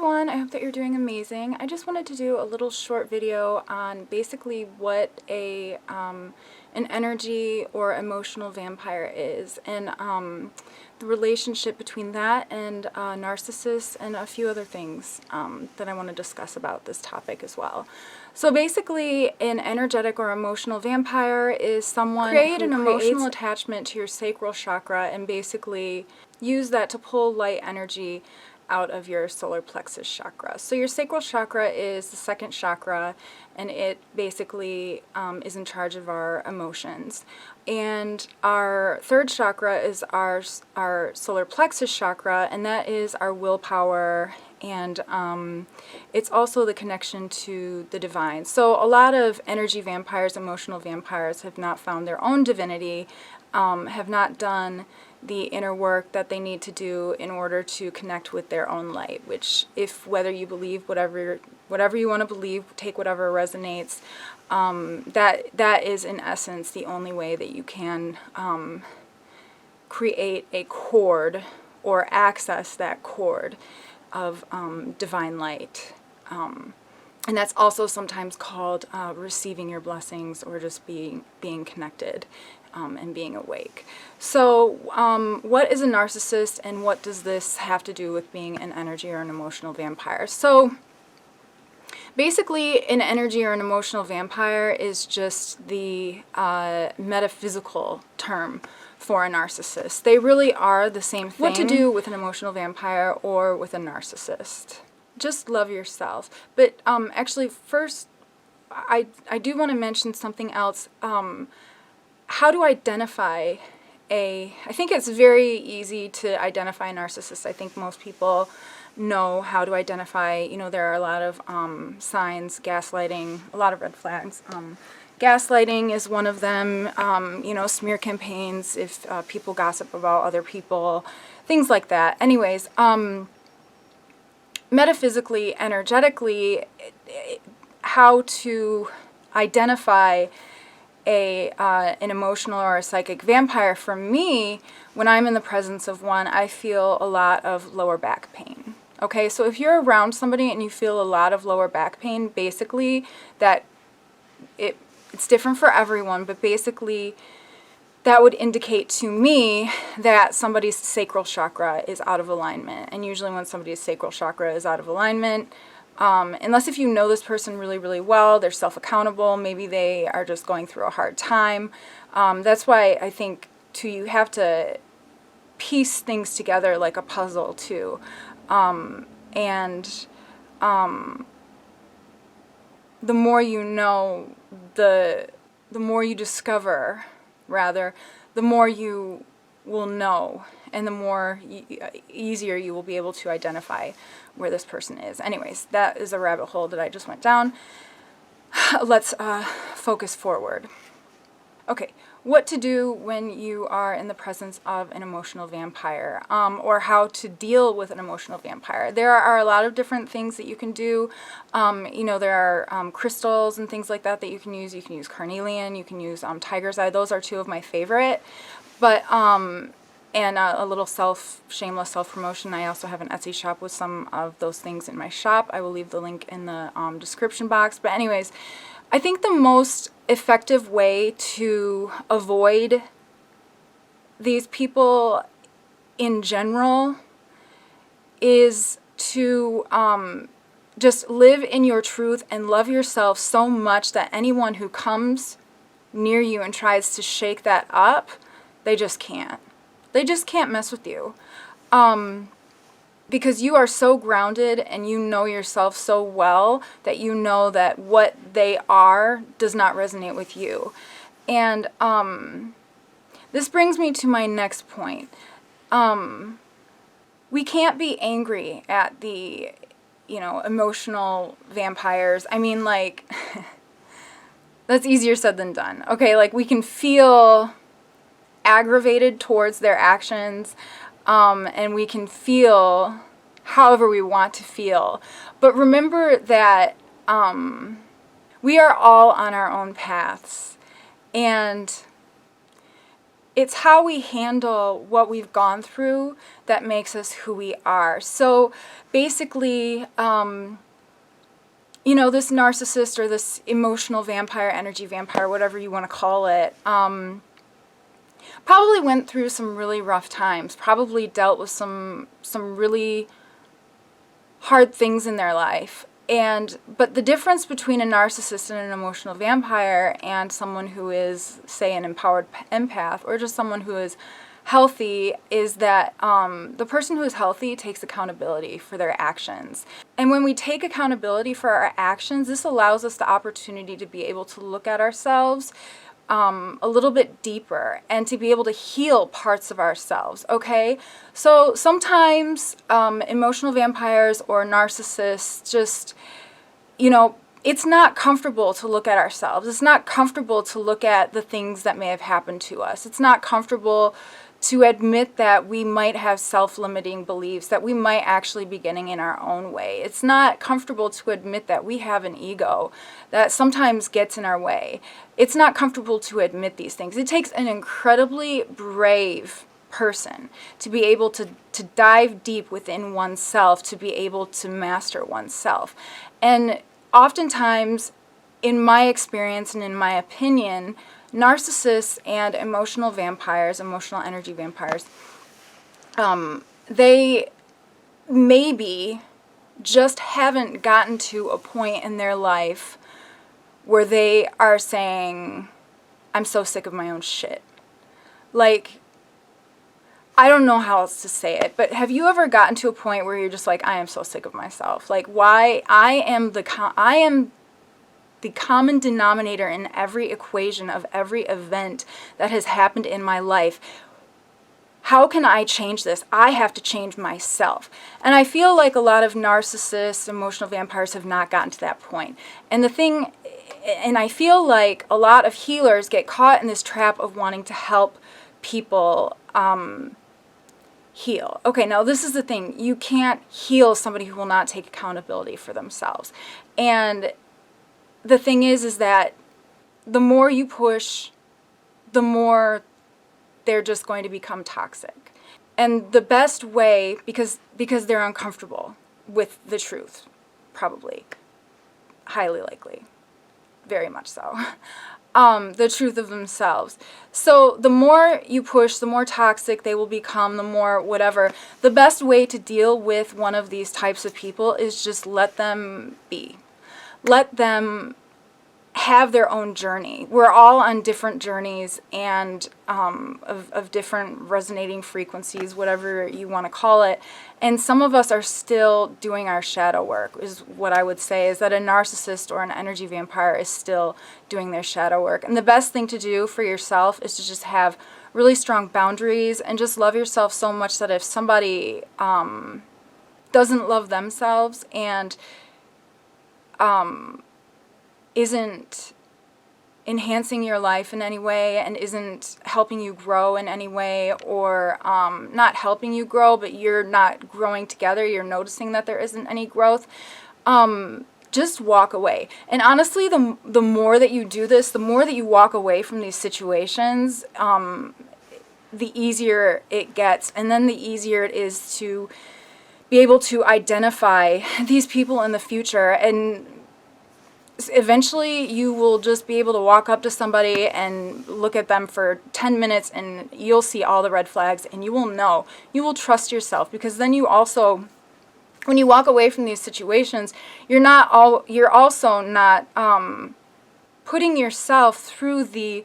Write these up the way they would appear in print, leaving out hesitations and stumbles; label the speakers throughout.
Speaker 1: everyone, I hope that you're doing amazing. I just wanted to do a little short video on basically what an energy or emotional vampire is, and the relationship between that and narcissists, and a few other things that I want to discuss about this topic as well. So basically, an energetic or emotional vampire is someone who creates an emotional attachment to your sacral chakra and basically use that to pull light energy out of your solar plexus chakra. So your sacral chakra is the second chakra, and it basically is in charge of our emotions. And our third chakra is our solar plexus chakra, and that is our willpower, and it's also the connection to the divine. So a lot of energy vampires, emotional vampires, have not found their own divinity, have not done the inner work that they need to do in order to connect with their own light, which, if whether you believe whatever you want to believe, take whatever resonates, that is in essence the only way that you can create a cord or access that cord of divine light. And that's also sometimes called receiving your blessings, or just being connected and being awake. So what is a narcissist, and what does this have to do with being an energy or an emotional vampire? So basically, an energy or an emotional vampire is just the metaphysical term for a narcissist. They really are the same thing. What to do with an emotional vampire or with a narcissist? Just love yourself. But actually, first, I do want to mention something else. How to identify I think it's very easy to identify a narcissist. I think most people know how to identify. You know, there are a lot of signs, gaslighting, a lot of red flags. Gaslighting is one of them. You know, smear campaigns, if people gossip about other people, things like that. Anyways, metaphysically, energetically, how to identify an emotional or a psychic vampire. For me, when I'm in the presence of one, I feel a lot of lower back pain. Okay, so if you're around somebody and you feel a lot of lower back pain, basically that it's different for everyone, but basically that would indicate to me that somebody's sacral chakra is out of alignment. And usually when somebody's sacral chakra is out of alignment, unless if you know this person really, really well, they're self-accountable, maybe they are just going through a hard time. That's why I think, too, you have to piece things together like a puzzle, too. The more you know, the more you discover, rather, the more you will know, and the more easier you will be able to identify where this person is. Anyways, that is a rabbit hole that I just went down. Let's focus forward. Okay, what to do when you are in the presence of an emotional vampire, or how to deal with an emotional vampire. There are a lot of different things that you can do. You know, there are crystals and things like that you can use. You can use Carnelian, you can use tiger's eye. Those are two of my favorite. But and a little shameless self-promotion, I also have an Etsy shop with some of those things in my shop. I will leave the link in the description box. But anyways, I think the most effective way to avoid these people in general is to just live in your truth and love yourself so much that anyone who comes near you and tries to shake that up, they just can't. They just can't mess with you. Because you are so grounded and you know yourself so well that you know that what they are does not resonate with you. And this brings me to my next point. We can't be angry at the, emotional vampires. I mean, like, that's easier said than done. Okay, like, we can feel aggravated towards their actions, and we can feel however we want to feel. But remember that we are all on our own paths, and it's how we handle what we've gone through that makes us who we are. So basically, you know, this narcissist or this emotional vampire, energy vampire, whatever you want to call it, probably went through some really rough times, probably dealt with some really hard things in their life. But the difference between a narcissist and an emotional vampire and someone who is, say, an empowered empath, or just someone who is healthy, is that the person who is healthy takes accountability for their actions. And when we take accountability for our actions, this allows us the opportunity to be able to look at ourselves a little bit deeper and to be able to heal parts of ourselves, okay? So sometimes emotional vampires or narcissists just, you know, it's not comfortable to look at ourselves. It's not comfortable to look at the things that may have happened to us. It's not comfortable to admit that we might have self-limiting beliefs, that we might actually be getting in our own way. It's not comfortable to admit that we have an ego that sometimes gets in our way. It's not comfortable to admit these things. It takes an incredibly brave person to be able to dive deep within oneself, to be able to master oneself. And oftentimes, in my experience and in my opinion, narcissists and emotional vampires, emotional energy vampires, they maybe just haven't gotten to a point in their life where they are saying, I'm so sick of my own shit. Like, I don't know how else to say it, but have you ever gotten to a point where you're just like, I am so sick of myself? Like, why? I am the common denominator in every equation of every event that has happened in my life. How can I change this? I have to change myself. And I feel like a lot of narcissists, emotional vampires have not gotten to that point. And I feel like a lot of healers get caught in this trap of wanting to help people heal. Okay, now this is the thing. You can't heal somebody who will not take accountability for themselves. And the thing is that the more you push, the more they're just going to become toxic. And the best way, because they're uncomfortable with the truth, probably, highly likely, very much so, the truth of themselves. So the more you push, the more toxic they will become, the more whatever. The best way to deal with one of these types of people is just let them be. Let them have their own journey. We're all on different journeys and of different resonating frequencies, whatever you want to call it. And some of us are still doing our shadow work, is what I would say, is that a narcissist or an energy vampire is still doing their shadow work. And the best thing to do for yourself is to just have really strong boundaries and just love yourself so much that if somebody doesn't love themselves and isn't enhancing your life in any way and isn't helping you grow in any way, or not helping you grow, but you're not growing together, you're noticing that there isn't any growth, just walk away. And honestly, the more that you do this, the more that you walk away from these situations, the easier it gets. And then the easier it is to be able to identify these people in the future, and eventually you will just be able to walk up to somebody and look at them for 10 minutes and you'll see all the red flags, and you will know. You will trust yourself, because then you also, when you walk away from these situations, you're also not putting yourself through the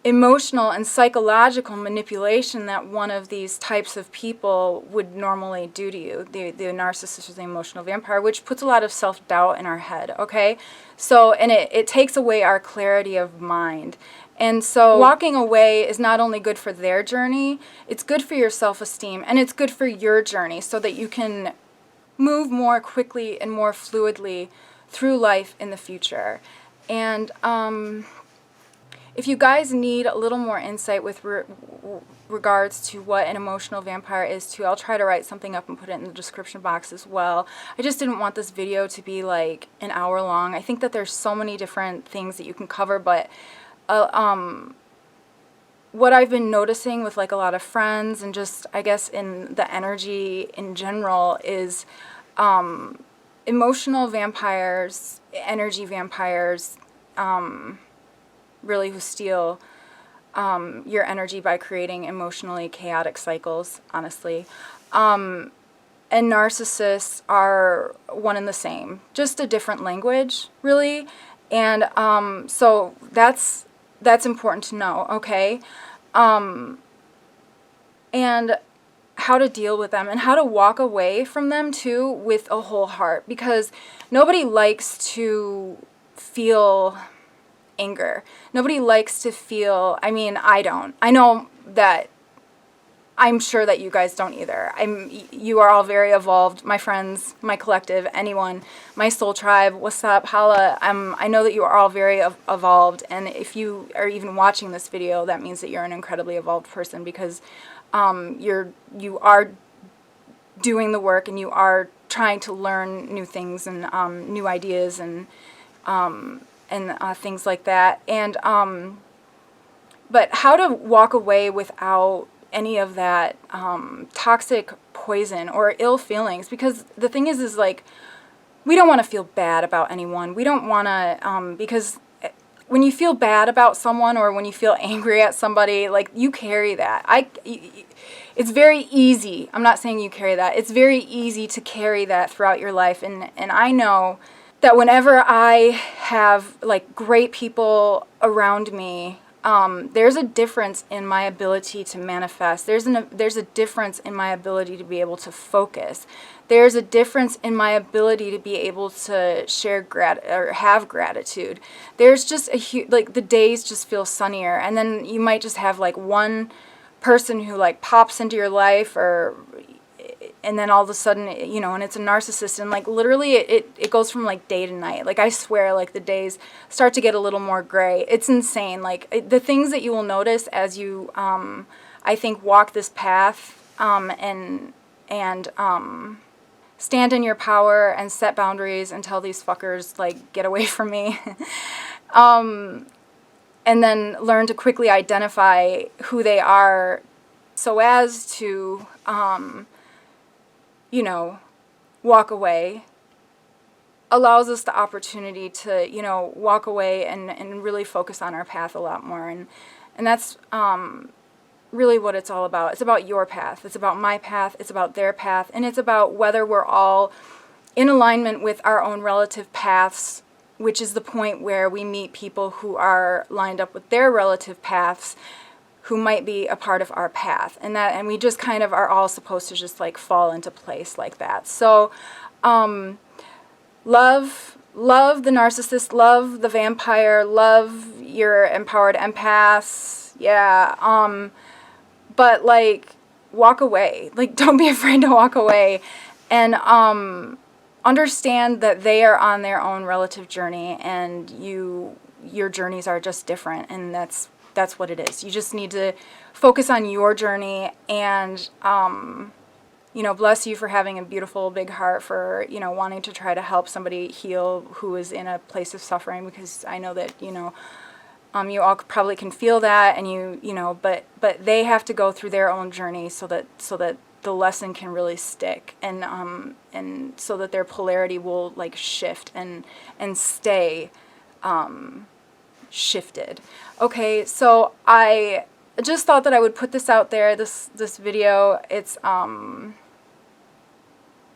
Speaker 1: emotional and psychological manipulation that one of these types of people would normally do to you, the narcissist or the emotional vampire, which puts a lot of self-doubt in our head, okay? So, and it takes away our clarity of mind. And so walking away is not only good for their journey, it's good for your self-esteem, and it's good for your journey so that you can move more quickly and more fluidly through life in the future. And if you guys need a little more insight with regards to what an emotional vampire is too, I'll try to write something up and put it in the description box as well. I just didn't want this video to be like an hour long. I think that there's so many different things that you can cover, but what I've been noticing with like a lot of friends and just, I guess, in the energy in general is emotional vampires, energy vampires, really who steal your energy by creating emotionally chaotic cycles, honestly. And narcissists are one and the same, just a different language, really. And so that's important to know, okay? And how to deal with them and how to walk away from them too with a whole heart, because nobody likes to feel anger. Nobody likes to feel, I mean, I don't. I know that I'm sure that you guys don't either. You are all very evolved, my friends, my collective, anyone, my soul tribe. What's up, holla? I know that you are all very evolved, and if you are even watching this video, that means that you're an incredibly evolved person, because you are doing the work and you are trying to learn new things and new ideas and things like that. And but how to walk away without any of that toxic poison or ill feelings, because the thing is like, we don't want to feel bad about anyone. We don't want to, because when you feel bad about someone or when you feel angry at somebody, like, you carry that. It's very easy. I'm not saying you carry that. It's very easy to carry that throughout your life. And I know that whenever I have like great people around me, there's a difference in my ability to manifest. There's a difference in my ability to be able to focus. There's a difference in my ability to be able to share or have gratitude. There's just like, the days just feel sunnier, and then you might just have like one person who like pops into your life, and then all of a sudden, you know, and it's a narcissist, and like literally it goes from like day to night. Like, I swear, like, the days start to get a little more gray. It's insane. Like, the things that you will notice as you I think walk this path and stand in your power and set boundaries and tell these fuckers, like, get away from me. And then learn to quickly identify who they are, so as to you know, walk away, allows us the opportunity to, you know, walk away and really focus on our path a lot more. And that's really what it's all about. It's about your path. It's about my path. It's about their path. And it's about whether we're all in alignment with our own relative paths, which is the point where we meet people who are lined up with their relative paths, who might be a part of our path, and we just kind of are all supposed to just like fall into place like that. So love the narcissist, love the vampire, love your empowered empaths, yeah. But like, walk away. Like, don't be afraid to walk away, and understand that they are on their own relative journey, and your journeys are just different, and that's what it is. You just need to focus on your journey, and you know, bless you for having a beautiful big heart, for, you know, wanting to try to help somebody heal who is in a place of suffering, because I know that, you know, you all probably can feel that, and you know, but they have to go through their own journey so that the lesson can really stick, and so that their polarity will like shift and stay shifted. Okay, so I just thought that I would put this out there, this video. It's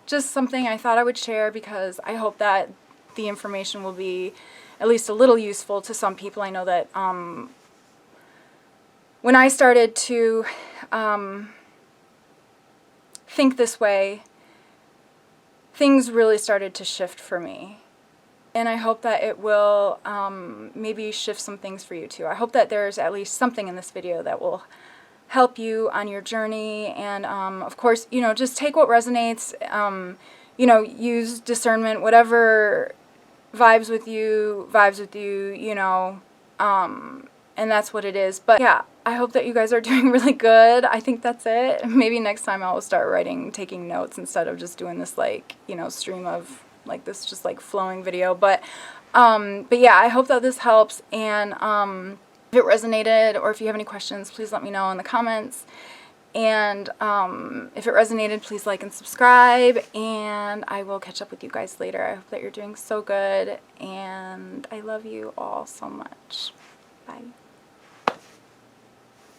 Speaker 1: just something I thought I would share, because I hope that the information will be at least a little useful to some people. I know that when I started to think this way, things really started to shift for me. And I hope that it will maybe shift some things for you too. I hope that there's at least something in this video that will help you on your journey. And of course, you know, just take what resonates. You know, use discernment, whatever vibes with you, you know, and that's what it is. But yeah, I hope that you guys are doing really good. I think that's it. Maybe next time I'll start taking notes instead of just doing this, like, you know, stream of like this just like flowing video. But yeah, I hope that this helps. And If it resonated, or if you have any questions, please let me know in the comments. And if it resonated, please like and subscribe, and I will catch up with you guys later. I hope that you're doing so good, and I love you all so much. Bye.